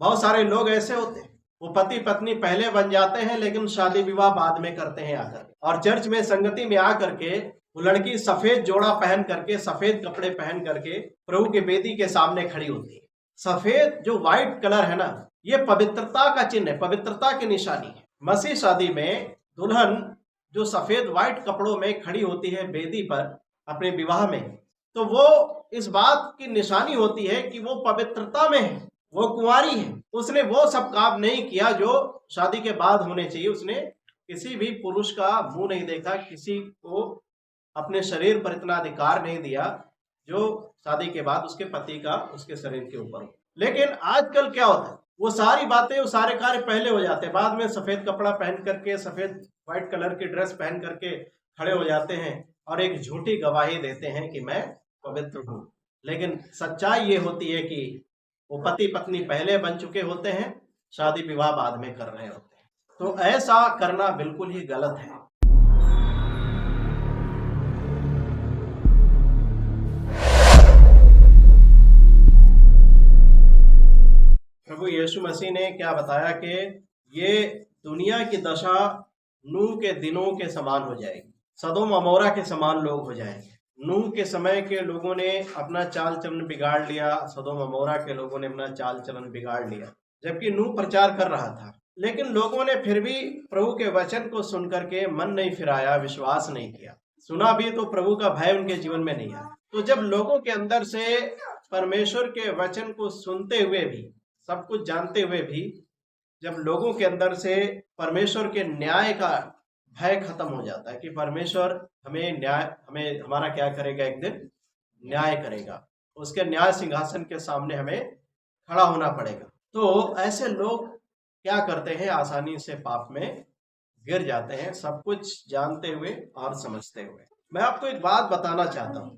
बहुत सारे लोग ऐसे होते हैं, वो पति पत्नी पहले बन जाते हैं लेकिन शादी विवाह बाद में करते हैं आकर। और चर्च में संगति में आकर के वो लड़की सफेद जोड़ा पहन करके, सफेद कपड़े पहन करके प्रभु के वेदी के सामने खड़ी होती है। सफेद जो व्हाइट कलर है ना, ये पवित्रता का चिन्ह है, पवित्रता की निशानी है। मसीह शादी में दुल्हन जो सफेद व्हाइट कपड़ों में खड़ी होती है वेदी पर अपने विवाह में, तो वो इस बात की निशानी होती है कि वो पवित्रता में है, वो कुंवारी है। उसने वो सब काम नहीं किया जो शादी के बाद होने चाहिए। उसने किसी भी पुरुष का मुंह नहीं देखा, किसी को अपने शरीर पर इतना अधिकार नहीं दिया जो शादी के बाद उसके पति का उसके शरीर के ऊपर हो। लेकिन आजकल क्या होता है, वो सारी बातें, वो सारे कार्य पहले हो जाते हैं, बाद में सफेद कपड़ा पहन करके, सफेद व्हाइट कलर की ड्रेस पहन करके खड़े हो जाते हैं और एक झूठी गवाही देते हैं कि मैं पवित्र हूं। लेकिन सच्चाई ये होती है कि वो पति पत्नी पहले बन चुके होते हैं, शादी विवाह बाद में कर रहे होते हैं। तो ऐसा करना बिल्कुल ही गलत है। प्रभु यीशु मसीह ने क्या बताया कि ये दुनिया की दशा नूह के दिनों के समान हो जाएगी, सदोम अमोरा के समान लोग हो जाएंगे। नूह के समय के लोगों ने अपना चाल चलन बिगाड़ लिया, सदोम अमोरा के लोगों ने अपना चाल चलन बिगाड़ लिया, जबकि नूह प्रचार कर रहा था। लेकिन लोगों ने फिर भी प्रभु के वचन को सुन करके मन नहीं फिराया, विश्वास नहीं किया। सुना भी तो प्रभु का भय उनके जीवन में नहीं आया। तो जब लोगों के अंदर से परमेश्वर के वचन को सुनते हुए भी, सब कुछ जानते हुए भी, जब लोगों के अंदर से परमेश्वर के न्याय का भय खत्म हो जाता है कि परमेश्वर हमें हमारा क्या करेगा, एक दिन न्याय करेगा, उसके न्याय सिंहासन के सामने हमें खड़ा होना पड़ेगा, तो ऐसे लोग क्या करते हैं, आसानी से पाप में गिर जाते हैं, सब कुछ जानते हुए और समझते हुए। मैं आपको एक बात बताना चाहता हूं,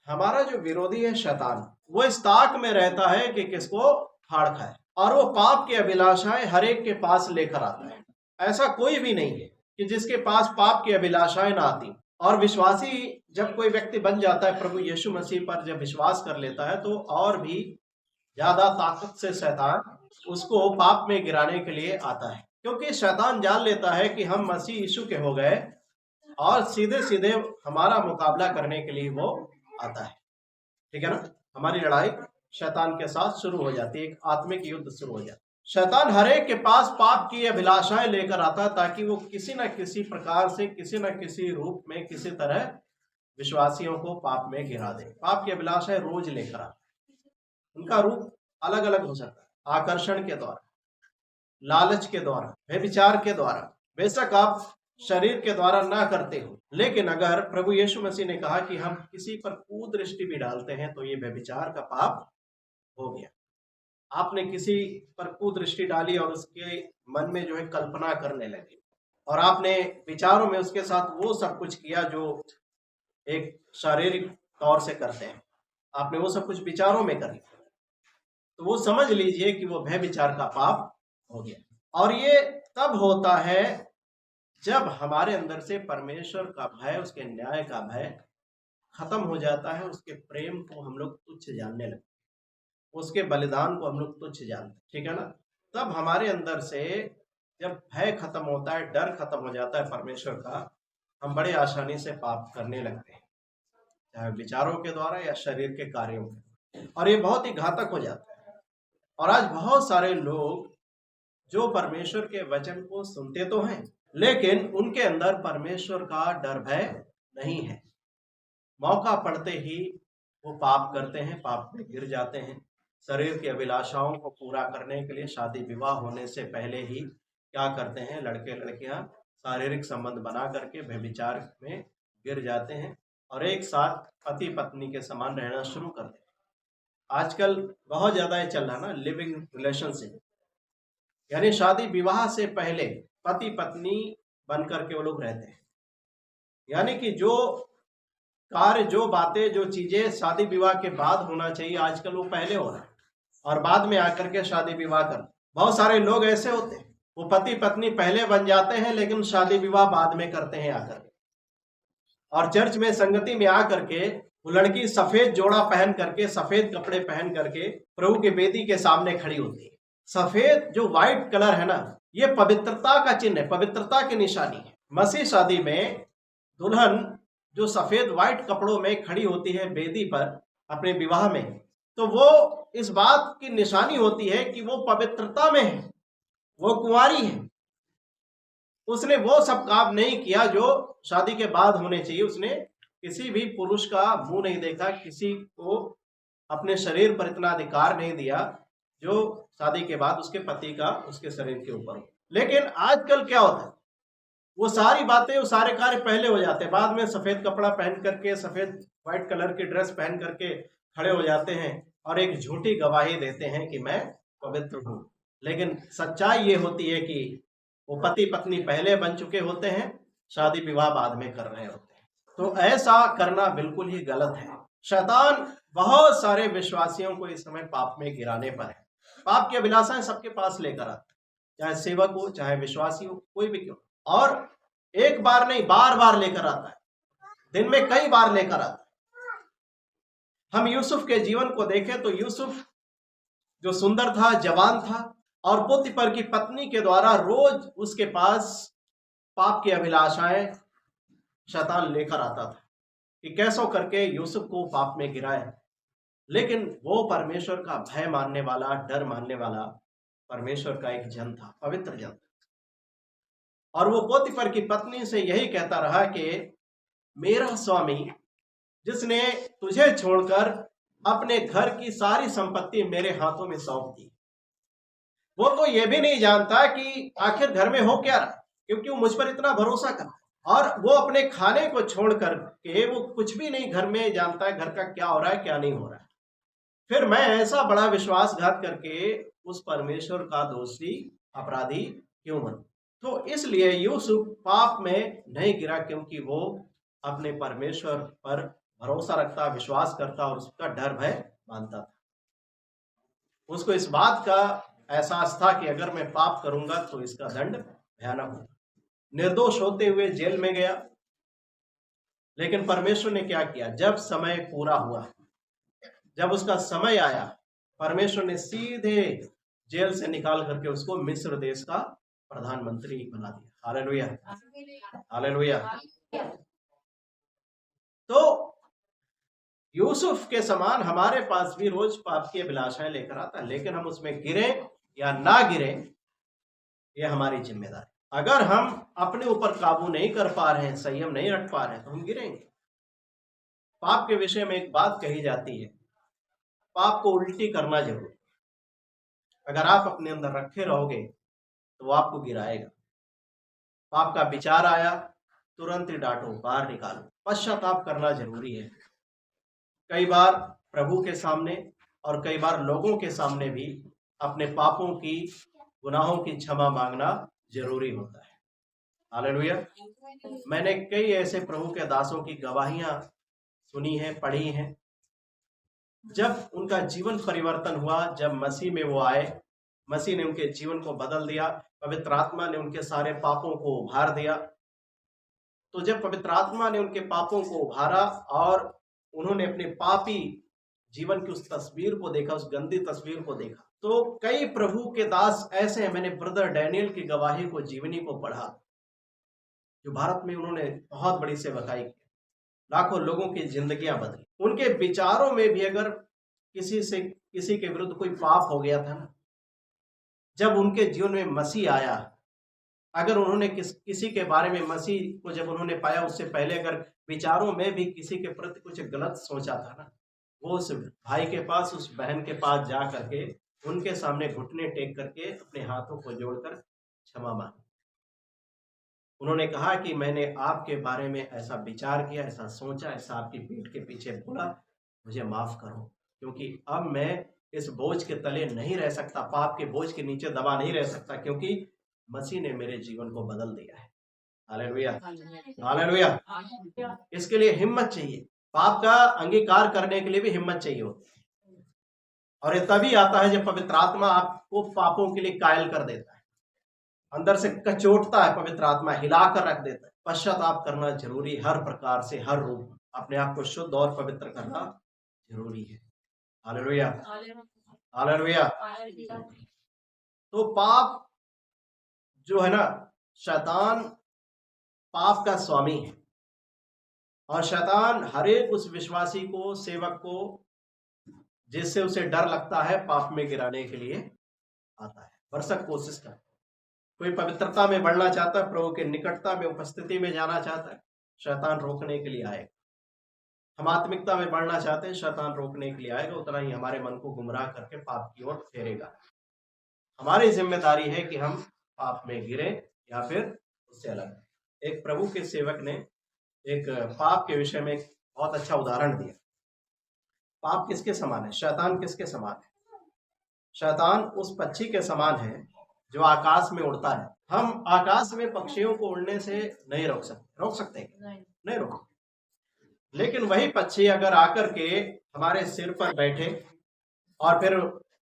हमारा जो विरोधी है शैतान, वो इस ताक में रहता है कि किसको फाड़ खाए, और वो पाप की अभिलाषाएं हर एक के पास लेकर आता है। ऐसा कोई भी नहीं है कि जिसके पास पाप की अभिलाषाएं ना आती। और विश्वासी जब कोई व्यक्ति बन जाता है, प्रभु यीशु मसीह पर जब विश्वास कर लेता है, तो और भी ज्यादा ताकत से शैतान उसको पाप में गिराने के लिए आता है, क्योंकि शैतान जान लेता है कि हम मसीह यीशु के हो गए और सीधे सीधे हमारा मुकाबला करने के लिए वो आता है। ठीक है ना, हमारी लड़ाई शैतान के साथ शुरू हो जाती है, एक आत्मिक युद्ध शुरू हो जाता है। शैतान हर एक के पास पाप की अभिलाषाएं लेकर आता है ताकि वो किसी न किसी प्रकार से, किसी न किसी रूप में, किसी तरह विश्वासियों को पाप में गिरा दे। पाप की अभिलाषाएं रोज लेकर आता है, उनका रूप अलग अलग हो सकता है, आकर्षण के द्वारा, लालच के द्वारा, व्यभिचार के द्वारा। बेशक आप शरीर के द्वारा ना करते हो, लेकिन अगर प्रभु यीशु मसीह ने कहा कि हम किसी पर कुदृष्टि भी डालते हैं तो ये व्यभिचार का पाप हो गया। आपने किसी पर कुदृष्टि डाली और उसके मन में जो है कल्पना करने लगे, और आपने विचारों में उसके साथ वो सब कुछ किया जो एक शारीरिक तौर से करते हैं, आपने वो सब कुछ विचारों में कर लिया, तो वो समझ लीजिए कि वो भय विचार का पाप हो गया। और ये तब होता है जब हमारे अंदर से परमेश्वर का भय, उसके न्याय का भय खत्म हो जाता है, उसके प्रेम को हम लोग तुच्छ जानने लगते, उसके बलिदान को हम लोग तुच्छ जानते, ठीक है ना। तब हमारे अंदर से जब भय खत्म होता है, डर खत्म हो जाता है परमेश्वर का, हम बड़े आसानी से पाप करने लगते हैं, चाहे विचारों के द्वारा या शरीर के कार्यों के, और ये बहुत ही घातक हो जाता है। और आज बहुत सारे लोग जो परमेश्वर के वचन को सुनते तो हैं, लेकिन उनके अंदर परमेश्वर का डर भय नहीं है। मौका पड़ते ही वो पाप करते हैं, पाप में गिर जाते हैं। शरीर की अभिलाषाओं को पूरा करने के लिए शादी विवाह होने से पहले ही क्या करते हैं, लड़के लड़कियां शारीरिक संबंध बना करके व्यभिचार में गिर जाते हैं और एक साथ पति पत्नी के समान रहना शुरू करते हैं। आजकल बहुत ज्यादा ये चल रहा है ना, लिविंग रिलेशनशिप, यानी शादी विवाह से पहले पति पत्नी बन करके वो लोग रहते हैं। यानी कि जो कार्य, जो बातें, जो चीजें शादी विवाह के बाद होना चाहिए, आजकल वो पहले हो रहा है और बाद में आकर के शादी विवाह कर। बहुत सारे लोग ऐसे होते हैं, वो पति पत्नी पहले बन जाते हैं लेकिन शादी विवाह बाद में करते हैं आकर के। और चर्च में संगति में आकर के वो लड़की सफेद जोड़ा पहन करके, सफेद कपड़े पहन करके प्रभु के वेदी के सामने खड़ी होती है। सफेद जो व्हाइट कलर है ना, ये पवित्रता का चिन्ह है, पवित्रता की निशानी है। मसीह शादी में दुल्हन जो सफेद व्हाइट कपड़ों में खड़ी होती है वेदी पर अपने विवाह में, तो वो इस बात की निशानी होती है कि वो पवित्रता में है, वो कुंवारी है। उसने वो सब काम नहीं किया जो शादी के बाद होने चाहिए। उसने किसी भी पुरुष का मुंह नहीं देखा, किसी को अपने शरीर पर इतना अधिकार नहीं दिया जो शादी के बाद उसके पति का उसके शरीर के ऊपर हो। लेकिन आजकल क्या होता है, वो सारी बातें, वो सारे कार्य पहले हो जाते हैं, बाद में सफेद कपड़ा पहन करके, सफेद व्हाइट कलर की ड्रेस पहन करके खड़े हो जाते हैं और एक झूठी गवाही देते हैं कि मैं पवित्र हूं। लेकिन सच्चाई ये होती है कि वो पति पत्नी पहले बन चुके होते हैं, शादी विवाह बाद में कर रहे होते हैं। तो ऐसा करना बिल्कुल ही गलत है। शैतान बहुत सारे विश्वासियों को इस समय पाप में गिराने पर है। पाप की अभिलाषाएं सबके पास लेकर आता है, चाहे सेवक हो, चाहे विश्वासी हो, कोई भी क्यों, और एक बार नहीं, बार बार लेकर आता है, दिन में कई बार लेकर आता है। हम यूसुफ के जीवन को देखें तो यूसुफ जो सुंदर था, जवान था, और पोतीफर की पत्नी के द्वारा रोज उसके पास पाप की अभिलाषाएं शैतान लेकर आता था कि कैसो करके यूसुफ को पाप में गिराए। लेकिन वो परमेश्वर का भय मानने वाला, डर मानने वाला परमेश्वर का एक जन था, पवित्र जन था। और वो पोतीफर की पत्नी से यही कहता रहा कि मेरा स्वामी जिसने तुझे छोड़कर अपने घर की सारी संपत्ति मेरे हाथों में सौंप दी, वो तो ये भी नहीं जानता कि आखिर घर में हो क्या रहा, क्योंकि वो मुझ पर इतना भरोसा करता है। और वो अपने खाने को छोड़ करके वो कुछ भी नहीं घर में जानता है, घर का क्या हो रहा है, क्या नहीं हो रहा है। फिर मैं ऐसा बड़ा विश्वासघात करके उस परमेश्वर का दोषी, अपराधी क्यों बनूं? तो इसलिए यूसुफ पाप में नहीं गिरा, क्योंकि वो अपने परमेश्वर पर भरोसा रखता, विश्वास करता और उसका डर भय मानता था। उसको इस बात का एहसास था कि अगर मैं पाप करूंगा तो इसका दंड भयानक होगा। निर्दोष होते हुए जेल में गया, लेकिन परमेश्वर ने क्या किया, जब समय पूरा हुआ, जब उसका समय आया, परमेश्वर ने सीधे जेल से निकाल करके उसको मिस्र देश का प्रधानमंत्री बना दिया। Hallelujah, hallelujah. तो यूसुफ के समान हमारे पास भी रोज पाप की अभिलाषाएं लेकर आता है, लेकिन हम उसमें गिरे या ना गिरे, ये हमारी जिम्मेदारी। अगर हम अपने ऊपर काबू नहीं कर पा रहे हैं, संयम नहीं रख पा रहे हैं, तो हम गिरेंगे। पाप के विषय में एक बात कही जाती है, पाप को उल्टी करना जरूरी। अगर आप अपने अंदर रखे रहोगे तो वो आपको गिराएगा। पाप का विचार आया, तुरंत ही डांटो, बाहर निकालो। पश्चाताप करना जरूरी है। कई बार प्रभु के सामने और कई बार लोगों के सामने भी अपने पापों की, गुनाहों की क्षमा मांगना जरूरी होता है। हालेलुया। मैंने कई ऐसे प्रभु के दासों की गवाहियां सुनी हैं, पढ़ी हैं, जब उनका जीवन परिवर्तन हुआ, जब मसीह में वो आए, मसीह ने उनके जीवन को बदल दिया, पवित्र आत्मा ने उनके सारे पापों को उभार दिया। तो जब पवित्र आत्मा ने उनके पापों को उभारा और उन्होंने अपने पापी जीवन की उस तस्वीर को देखा, उस गंदी तस्वीर को देखा, तो कई प्रभु के दास ऐसे हैं, मैंने ब्रदर डैनियल की गवाही को, जीवनी को पढ़ा, जो भारत में उन्होंने बहुत बड़ी सेवकाई की, लाखों लोगों की जिंदगियां बदली। उनके विचारों में भी अगर किसी के विरुद्ध कोई पाप हो गया था ना, जब उनके जीवन में मसीह आया, अगर उन्होंने किसी के बारे में, मसीह को जब उन्होंने पाया, उससे पहले अगर विचारों में भी किसी के प्रति कुछ गलत सोचा था ना, वो उस भाई के पास, उस बहन के पास जा करके उनके सामने घुटने टेक करके अपने हाथों को जोड़कर क्षमा मांगी। उन्होंने कहा कि मैंने आपके बारे में ऐसा विचार किया, ऐसा सोचा, ऐसा आपकी पीठ के पीछे बोला, मुझे माफ करो, क्योंकि अब मैं इस बोझ के तले नहीं रह सकता, पाप के बोझ के नीचे दबा नहीं रह सकता, क्योंकि मसीह ने मेरे जीवन को बदल दिया है। Hallelujah, hallelujah. इसके लिए हिम्मत चाहिए, पाप का अंगीकार करने के लिए भी हिम्मत चाहिए होती है। और ये तभी आता है जब पवित्र आत्मा आपको पापों के लिए कायल कर देता है, अंदर से कचोटता है, पवित्र आत्मा हिलाकर रख देता है। पश्चाताप करना जरूरी, हर प्रकार से, हर रूप, अपने आप को शुद्ध और पवित्र करना जरूरी है। Hallelujah, hallelujah. तो पाप जो है ना, शैतान पाप का स्वामी है, और शैतान हर एक उस विश्वासी को, सेवक को, जिससे उसे डर लगता है, पाप में गिराने के लिए आता है, भरसक कोशिश करता है। कोई पवित्रता में बढ़ना चाहता है, प्रभु के निकटता में, उपस्थिति में जाना चाहता है, शैतान रोकने के लिए आएगा। हम आत्मिकता में बढ़ना चाहते हैं, शैतान रोकने के लिए आएगा, उतना ही हमारे मन को गुमराह करके पाप की ओर फेरेगा। हमारी जिम्मेदारी है कि हम पाप में गिरे या फिर उससे अलग। एक प्रभु के सेवक ने एक पाप के विषय में एक बहुत अच्छा उदाहरण दिया। पाप किसके समान है? शैतान किसके समान है? शैतान उस पक्षी के समान है जो आकाश में उड़ता है। हम आकाश में पक्षियों को उड़ने से नहीं रोक सकते। रोक सकते हैं? नहीं रोक सकते। लेकिन वही पक्षी अगर आकर के हमारे सिर पर बैठे और फिर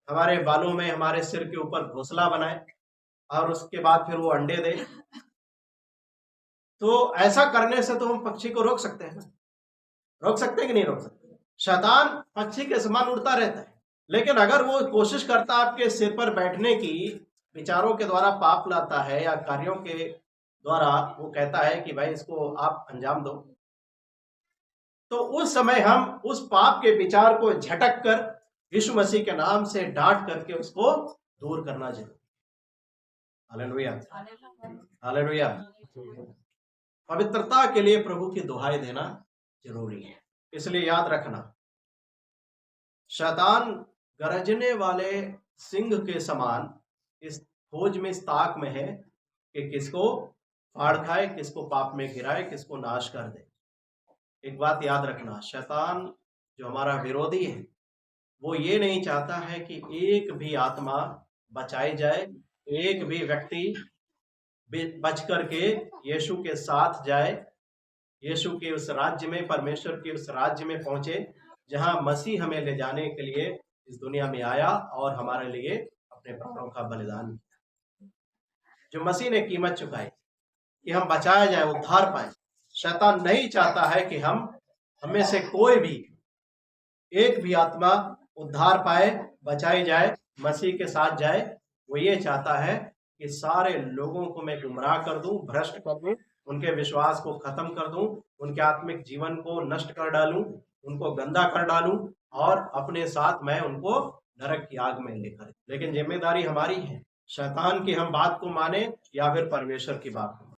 हमारे बालों में, हमारे सिर के ऊपर घोंसला बनाए और उसके बाद फिर वो अंडे दे, तो ऐसा करने से तो हम पक्षी को रोक सकते हैं ना? रोक सकते हैं कि नहीं रोक सकते? शैतान पक्षी के समान उड़ता रहता है, लेकिन अगर वो कोशिश करता आपके सिर पर बैठने की, विचारों के द्वारा पाप लाता है या कार्यों के द्वारा वो कहता है कि भाई इसको आप अंजाम दो, तो उस समय हम उस पाप के विचार को झटक कर यीशु मसीह के नाम से डांट करके उसको दूर करना जरूरी है। Hallelujah, hallelujah. पवित्रता के लिए प्रभु की दुहाई देना जरूरी है। इसलिए याद रखना, शैतान गरजने वाले सिंह के समान इस खोज में, इस ताक में है कि किसको फाड़ खाए, किसको पाप में गिराए, किसको नाश कर दे। एक बात याद रखना, शैतान जो हमारा विरोधी है, वो ये नहीं चाहता है कि एक भी आत्मा बचाई जाए, एक भी व्यक्ति बच करके यीशु के साथ जाए, यीशु के उस राज्य में, परमेश्वर के उस राज्य में पहुंचे जहां मसीह हमें ले जाने के लिए इस दुनिया में आया और हमारे लिए अपने प्राणों का बलिदान किया, जो मसीह ने कीमत चुकाई कि हम बचाया जाए, उद्धार पाए। शैतान नहीं चाहता है कि हमें से कोई भी, एक भी आत्मा उद्धार पाए, बचाई जाए, मसीह के साथ जाए। वो ये चाहता है कि सारे लोगों को मैं गुमराह कर दूं, भ्रष्ट कर दूं, उनके विश्वास को खत्म कर दूं, उनके आत्मिक जीवन को नष्ट कर डालूं, उनको गंदा कर डालूं और अपने साथ मैं उनको नरक की आग में लेकर। लेकिन जिम्मेदारी हमारी है, शैतान की हम बात को माने या फिर परमेश्वर की बात को।